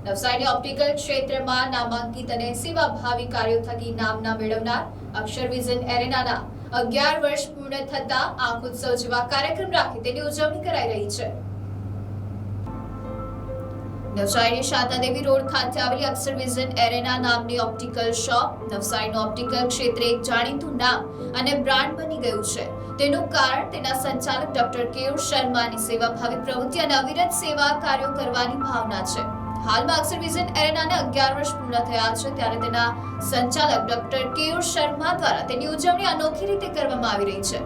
Navsari optical ક્ષેત્રમાં નામાંકિત અને સેવાભાવી કાર્યો થકી નામના મેળવનાર અક્ષર વિઝન એરેનાના 11 વર્ષ પૂર્ણ થતા આંખ ઉત્સવ જેવા કાર્યક્રમ રાખી તેની ઉજવણી કરાઈ રહી છે। નવસારીની શાંતાદેવી રોડ ખાતે આવેલી અક્ષર વિઝન એરેના નામની ઓપ્ટિકલ શોપ નવસારીનું ઓપ્ટિકલ ક્ષેત્રે એક જાણીતું નામ અને બ્રાન્ડ બની ગયું છે। તેનું કારણ તેના સંચાલક ડોક્ટર કેયુર શર્માની સેવાભાવી પ્રવૃત્તિ અને અવિરત સેવા કાર્યો કરવાની ભાવના છે। હાલમાં અક્ષર વિઝન એરેનાને 11 વર્ષ પૂર્ણ થયા છે, ત્યારે તેના સંચાલક ડોક્ટર કેયુર શર્મા દ્વારા તેની ઉજવણી અનોખી રીતે કરવામાં આવી રહી છે।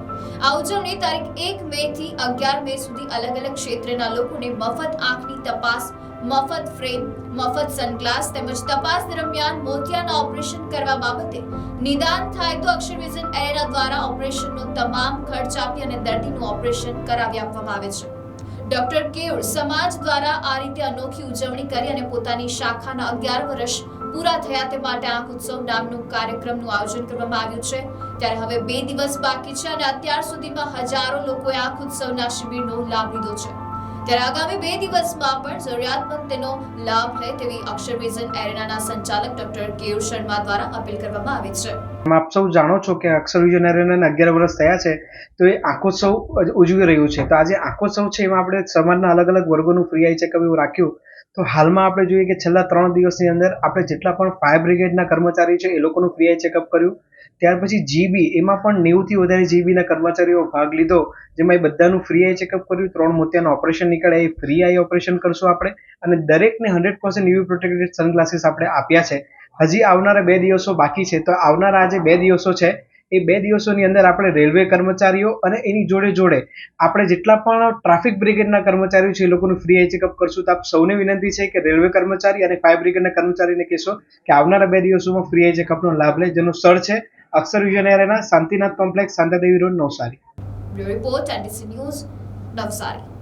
આ ઉજવણી તારીખ 1 મે થી 11 મે સુધી અલગ અલગ ક્ષેત્રના લોકોને મફત આંખની તપાસ, મફત ફ્રેમ, મફત સનગ્લાસ તેમજ તપાસ દરમિયાન મોતિયાના ઓપરેશન કરવા બાબતે નિદાન થાય તો અક્ષર વિઝન એરેના દ્વારા ઓપરેશનનો તમામ ખર્ચ આપી અને દર્દીનું ઓપરેશન કરાવી આપવામાં આવે છે। ડોક્ટર કેયુર સમાજ દ્વારા આ રીતે અનોખી ઉજવણી કરી અને પોતાની શાખાના 11 વર્ષ પૂરા થયા તે માટે આંખ ઉત્સવ નામનું કાર્યક્રમનું આયોજન કરવામાં આવ્યું છે। ત્યારે હવે 2 દિવસ બાકી છે અને અત્યાર સુધીમાં હજારો લોકોએ આંખ ઉત્સવના શિબિરનો લાભ લીધો છે। ત્યારે આગામી 2 દિવસમાં પણ જરૂરિયાતમંદ તેનો લાભ લે તેવી અક્ષર વિઝન એરેનાના સંચાલક ડોક્ટર કેયુર શર્મા દ્વારા અપીલ કરવામાં આવી છે। આપ સૌ જાણો છો કે અક્ષર વિઝન એરેનાને 11 વર્ષ થયા છે, તો એ આંખોત્સવ ઉજવી રહ્યું છે। તો આજે આંખોત્સવ છે એમાં આપણે સમાજના અલગ અલગ વર્ગોનું ફ્રી આઈ ચેકઅપ એવું રાખ્યું। તો હાલમાં આપણે જોઈએ કે છેલ્લા 3 દિવસની અંદર આપણે જેટલા પણ ફાયર બ્રિગેડના કર્મચારી છે એ લોકોનું ફ્રી આઈ ચેકઅપ કર્યું। ત્યાર પછી જીબી એમાં પણ 90 થી વધારે જીબીના કર્મચારીઓ ભાગ લીધો, જેમાં એ બધાનું ફ્રી આઈ ચેકઅપ કર્યું। 3 મોતિયાનું ઓપરેશન નીકળે એ ફ્રી આઈ ઓપરેશન કરશું આપણે, અને દરેકને 100% યુવી પ્રોટેક્ટેડ સનગ્લાસીસ આપણે આપ્યા છે। હજી આવનારા 2 દિવસો બાકી છે, તો આવનારા આજે 2 દિવસો છે એ 2 દિવસોની અંદર આપણે રેલવે કર્મચારીઓ અને એની જોડે જોડે આપણે જેટલા પણ ટ્રાફિક બ્રિગેડના કર્મચારીઓ છે એ લોકોનું ફ્રી આઈ ચેકઅપ કરશું। તો આપ સૌને વિનંતી છે કે રેલવે કર્મચારી અને ફાયર બ્રિગેડના કર્મચારીને કહેશો કે આવનારા 2 દિવસોમાં ફ્રી આઈ ચેકઅપનો લાભ લે, જેનું સ્થળ છે Akshar vision arena, Shantinath complex, Shantadevi road, Navsari. Bureau report NDC news, Navsari.